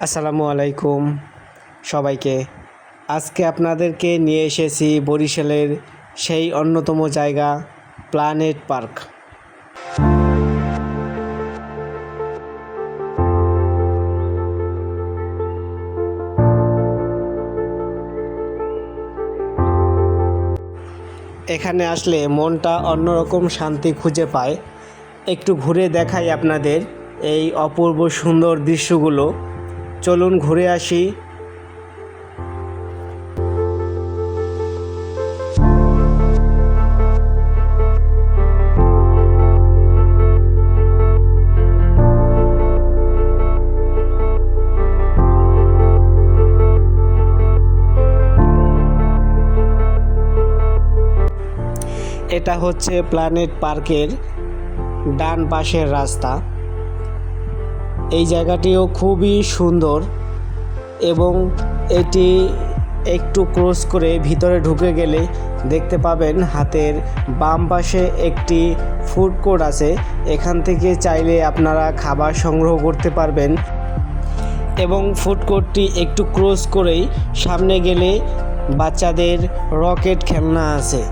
আসসালামু আলাইকুম সবাইকে। আজকে আপনাদেরকে নিয়ে এসেছি বরিশালের সেই অন্যতম জায়গা প্ল্যানেট পার্ক। এখানে আসলে মনটা অন্যরকম শান্তি খুঁজে পায়। একটু ঘুরে দেখাই আপনাদের এই অপূর্ব সুন্দর দৃশ্যগুলো। চলুন ঘুরে আসি। এটা হচ্ছে প্ল্যানেট পার্কের ডান পাশের রাস্তা। এই জায়গাটিও খুবই সুন্দর এবং এটি একটু ক্রস করে ভিতরে ঢুকে গেলে দেখতে পাবেন হাতের বাম পাশে একটি ফুড কোর্ট আছে। এখান থেকে চাইলে আপনারা খাবার সংগ্রহ করতে পারবেন এবং ফুড কোর্টটি একটু ক্রস করেই সামনে গেলে বাচ্চাদের রকেট খেলনা আছে।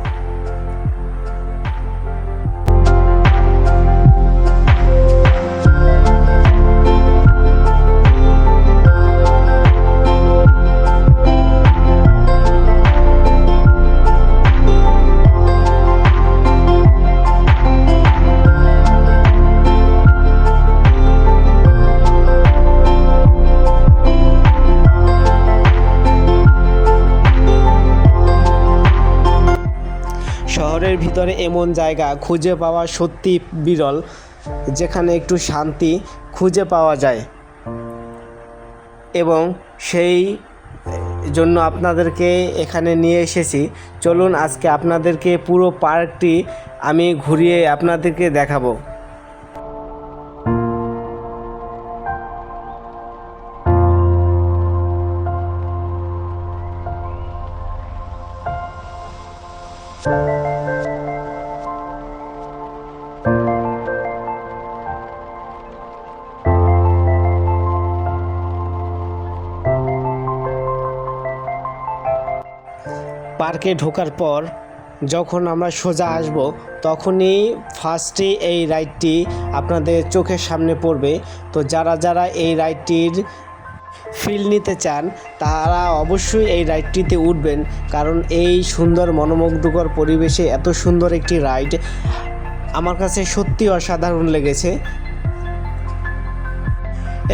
শহরের ভিতরে এমন জায়গা খুঁজে পাওয়া সত্যি বিরল, যেখানে একটু শান্তি খুঁজে পাওয়া যায় এবং সেই জন্য আপনাদেরকে এখানে নিয়ে এসেছি। চলুন আজকে আপনাদেরকে পুরো পার্কটি আমি ঘুরিয়ে আপনাদেরকে দেখাবো। পার্কে ঢোকার পর যখন আমরা সোজা আসব তখনই ফার্স্টে এই রাইডটি আপনাদের চোখের সামনে পড়বে। তো যারা যারা এই রাইডটির ফিল নিতে চান তারা অবশ্যই এই রাইডটিতে উঠবেন, কারণ এই সুন্দর মনোমুগ্ধকর পরিবেশে এত সুন্দর একটি রাইড আমার কাছে সত্যি অসাধারণ লেগেছে।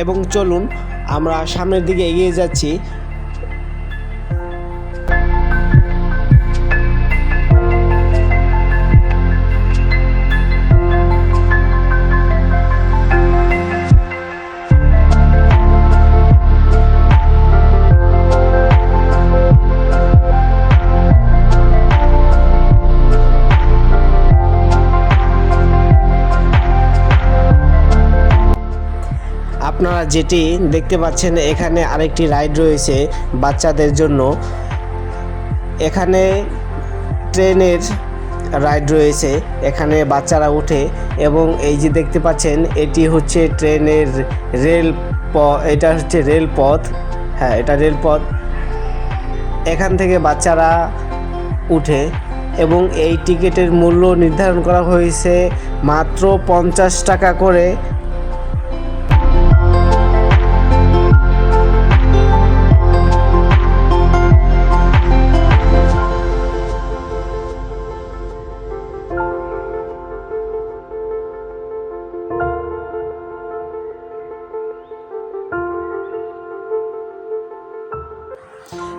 এবং চলুন আমরা সামনের দিকে এগিয়ে যাচ্ছি। আপনারা যেটি দেখতে পাচ্ছেন এখানে আরেকটি রাইড রয়েছে বাচ্চাদের জন্য। এখানে ট্রেনের রাইড রয়েছে, এখানে বাচ্চারা ওঠে এবং এই যে দেখতে পাচ্ছেন এটি হচ্ছে ট্রেনের এটা হচ্ছে রেলপথ। হ্যাঁ, এটা রেলপথ। এখান থেকে বাচ্চারা উঠে এবং এই টিকিটের মূল্য নির্ধারণ করা হয়েছে মাত্র 50 টাকা করে।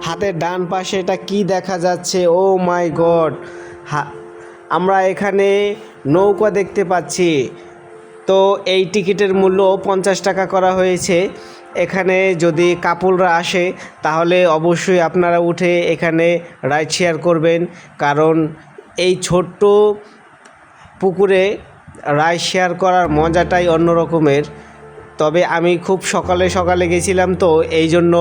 হাতের ডান পাশে এটা কি দেখা যাচ্ছে? ও মাই গড! আমরা এখানে নৌকা দেখতে পাচ্ছি। তো এই টিকিটের মূল্য 50 টাকা করা হয়েছে। এখানে যদি কাপলরা আসে তাহলে অবশ্যই আপনারা উঠে এখানে রাইড শেয়ার করবেন, কারণ এই ছোট্ট পুকুরে রাইড শেয়ার করার মজাটাই অন্য রকমের। তবে আমি খুব সকালে সকালে গেছিলাম, তো এই জন্য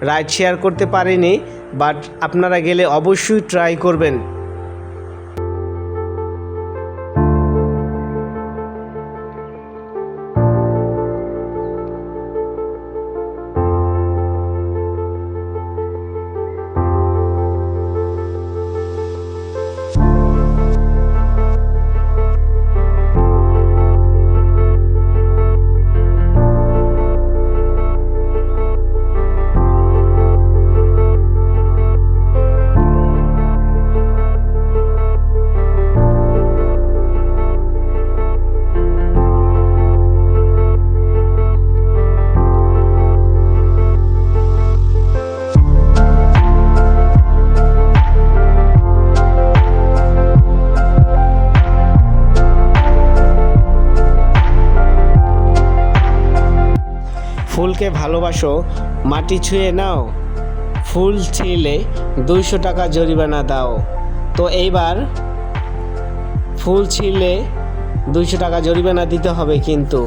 রাইড শেয়ার করতে পারিনি, বাট আপনারা গেলে অবশ্যই ট্রাই করবেন। ফুলকে ভালোবাসো, মাটি ছুঁয়ে নাও, ফুল ছিঁড়লে 200 টাকা জরিমানা দাও। তো এইবার ফুল ছিঁড়লে 200 টাকা জরিমানা দিতে হবে কিন্তু।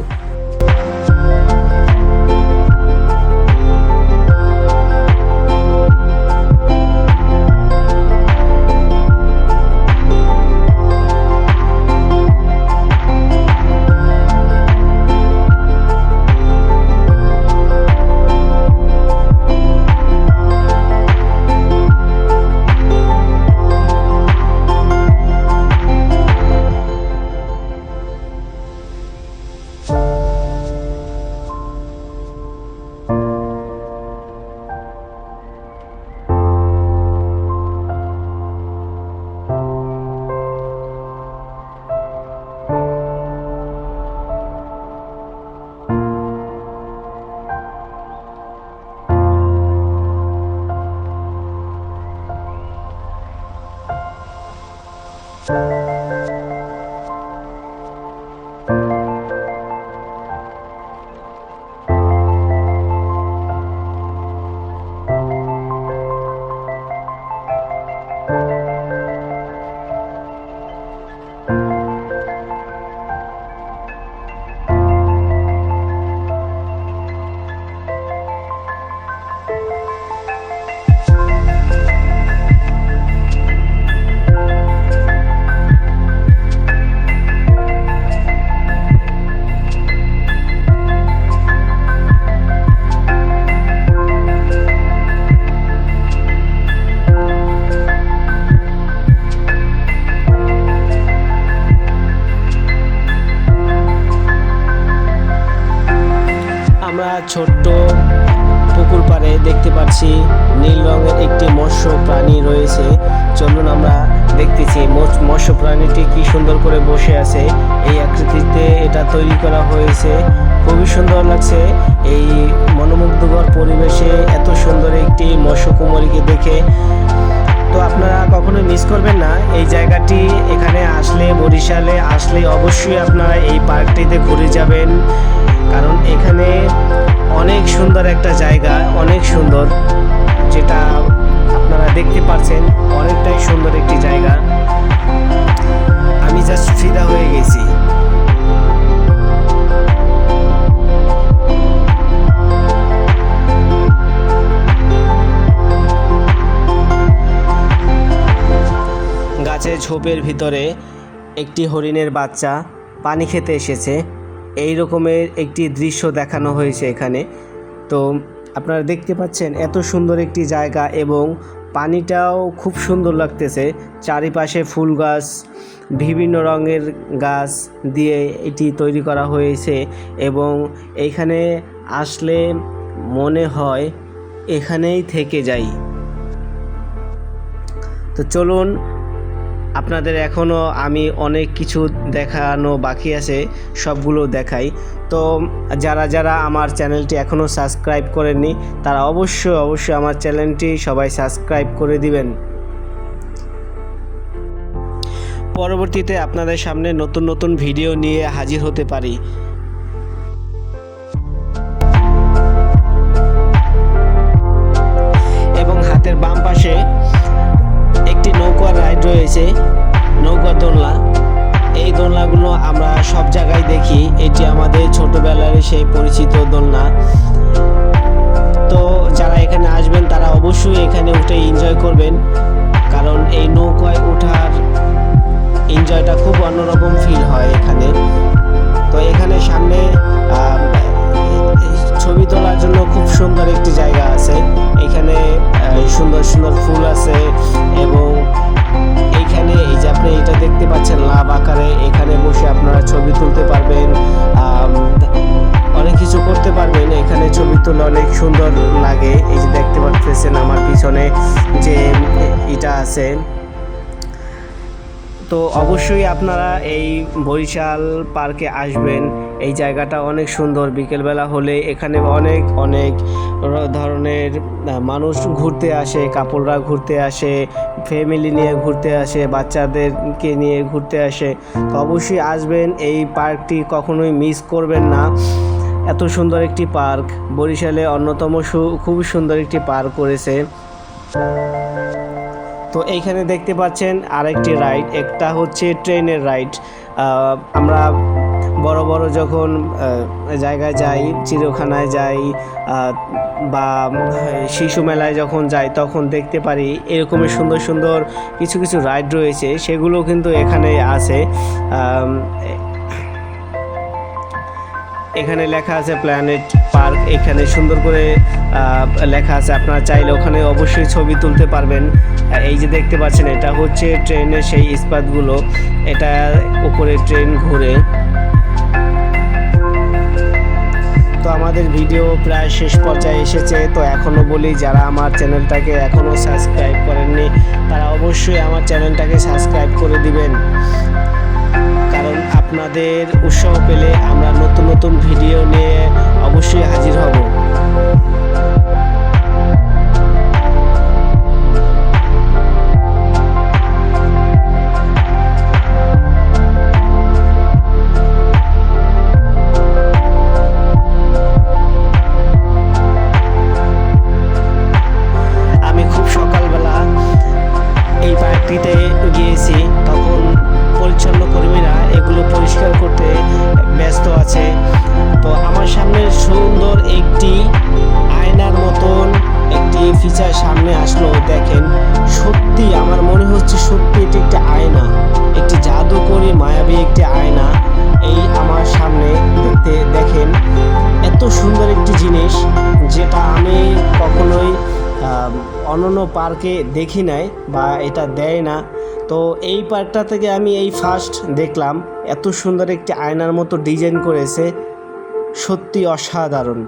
আমরা ছোট্ট পুকুর পাড়ে দেখতে পাচ্ছি নীল রঙের একটি মৎস্য প্রাণী রয়েছে। চলুন আমরা দেখতেছি মৎস্য প্রাণীটি কি সুন্দর করে বসে আছে। এই আকৃতিতে এটা তৈরি করা হয়েছে, খুবই সুন্দর লাগছে। এই মনোমুগ্ধকর পরিবেশে এত সুন্দর একটি মৎস্যকুমারীকে দেখে তো আপনারা কখনোই মিস করবেন না এই জায়গাটি। এখানে আসলে, বরিশালে আসলে অবশ্যই আপনারা এই পার্কটিতে ঘুরে যাবেন, কারণ এখানে অনেক সুন্দর একটা জায়গা, অনেক সুন্দর, যেটা আপনারা দেখতে পাচ্ছেন অনেকটাই সুন্দর একটি জায়গা। আমি জাস্ট ফিদা হয়ে গেছি। গাছের ঝোপের ভিতরে একটি হরিণের বাচ্চা পানি খেতে এসেছে, এই রকমের একটি দৃশ্য দেখানো হয়েছে এখানে। তো আপনারা দেখতে পাচ্ছেন এত সুন্দর একটি জায়গা এবং পানিটাও খুব সুন্দর লাগতেছে। চারিপাশে ফুল গাছ, বিভিন্ন রঙের গাছ দিয়ে এটি তৈরি করা হয়েছে এবং এইখানে আসলে মনে হয় এখানেই থেকে যাই। তো চলুন, আপনাদের এখনও আমি অনেক কিছু দেখানো বাকি আছে, সবগুলো দেখাই। তো যারা যারা আমার চ্যানেলটি এখনও সাবস্ক্রাইব করেননি তারা অবশ্যই আমার চ্যানেলটি সবাই সাবস্ক্রাইব করে দিবেন। পরবর্তীতে আপনাদের সামনে নতুন নতুন ভিডিও নিয়ে হাজির হতে পারি। এবং হাতের বাম পাশে একটি নৌকার রাইড রয়েছে, নৌকার দোলনা। এই দোলনাগুলো আমরা সব জায়গায় দেখি, এটি আমাদের ছোটবেলার সেই পরিচিত দোলনা। তো যারা এখানে আসবেন তারা অবশ্যই এখানে উঠে এনজয় করবেন, কারণ এই নৌকায় ওঠার এনজয়টা খুব অন্যরকম ফিল হয় এখানে। তো এখানে সামনে ছবি তোলার জন্য খুব সুন্দর একটি জায়গা আছে। এখানে সুন্দর সুন্দর ফুল আছে এবং এইখানে এই যে আপনি এটা দেখতে পাচ্ছেন লাভ আকারে, এখানে বসে আপনারা ছবি তুলতে পারবেন, অনেক কিছু করতে পারবেন। এখানে ছবি তুলে অনেক সুন্দর লাগে। এই যে দেখতে পাচ্ছেন আমার পিছনে যে এটা আছে। তো অবশ্যই আপনারা এই বরিশাল পার্কে আসবেন, এই জায়গাটা অনেক সুন্দর। বিকেলবেলা হলে এখানে অনেক অনেক ধরনের মানুষ ঘুরতে আসে, কাপড়রা ঘুরতে আসে, ফ্যামিলি নিয়ে ঘুরতে আসে, বাচ্চাদেরকে নিয়ে ঘুরতে আসে। তো অবশ্যই আসবেন, এই পার্কটি কখনোই মিস করবেন না। এত সুন্দর একটি পার্ক, বরিশালে অন্যতম খুব সুন্দর একটি পার্ক করেছে। তো এইখানে দেখতে পাচ্ছেন আরেকটি রাইড, একটা হচ্ছে ট্রেনের রাইড। আমরা বড় বড় যখন জায়গায় যাই, চিড়িয়াখানায় যাই বা শিশু মেলায় যখন যাই, তখন দেখতে পারি এরকমই সুন্দর সুন্দর কিছু কিছু রাইড রয়েছে, সেগুলো কিন্তু এখানে আছে। এখানে লেখা আছে প্ল্যানেট পার্ক, এখানে সুন্দর করে লেখা আছে, আপনারা চাইলে ওখানে অবশ্যই ছবি তুলতে পারবেন। এই যে দেখতে পাচ্ছেন, এটা হচ্ছে ট্রেনের সেই ইস্পাতগুলো, এটা উপরে ট্রেন ঘুরে। তো আমাদের ভিডিও প্রায় শেষ পর্যায়ে এসেছে। তো এখনও বলি, যারা আমার চ্যানেলটাকে এখনও সাবস্ক্রাইব করেননি তারা অবশ্যই আমার চ্যানেলটাকে সাবস্ক্রাইব করে দিবেন, কারণ আপনাদের উৎসাহ পেলে আমরা নতুন নতুন ভিডিও নিয়ে অবশ্যই হাজির হব। আমি খুব সকালবেলা এই পার্কটিতে গিয়েছি, তখন পরিচ্ছন্ন কর্মীরা এগুলো পরিষ্কার করতে ব্যস্ত আছে। তো আমার সামনে সুন্দর একটি আয়নার মতন একটি ফিচার সামনে আসলো। দেখেন, সত্যি আমার মনে হচ্ছে সত্যি এটি একটি আয়না, একটি জাদুকরী মায়াবী একটি আয়না এই আমার সামনে দেখেন। এত সুন্দর একটি জিনিস যেটা আমি কখনোই অন্যান্য পার্কে দেখি নাই বা এটা দেয় না। তো এই পার্কটা থেকে আমি এই ফার্স্ট দেখলাম, এত সুন্দর একটি আয়নার মতো ডিজাইন করেছে, সত্যি অসাধারণ।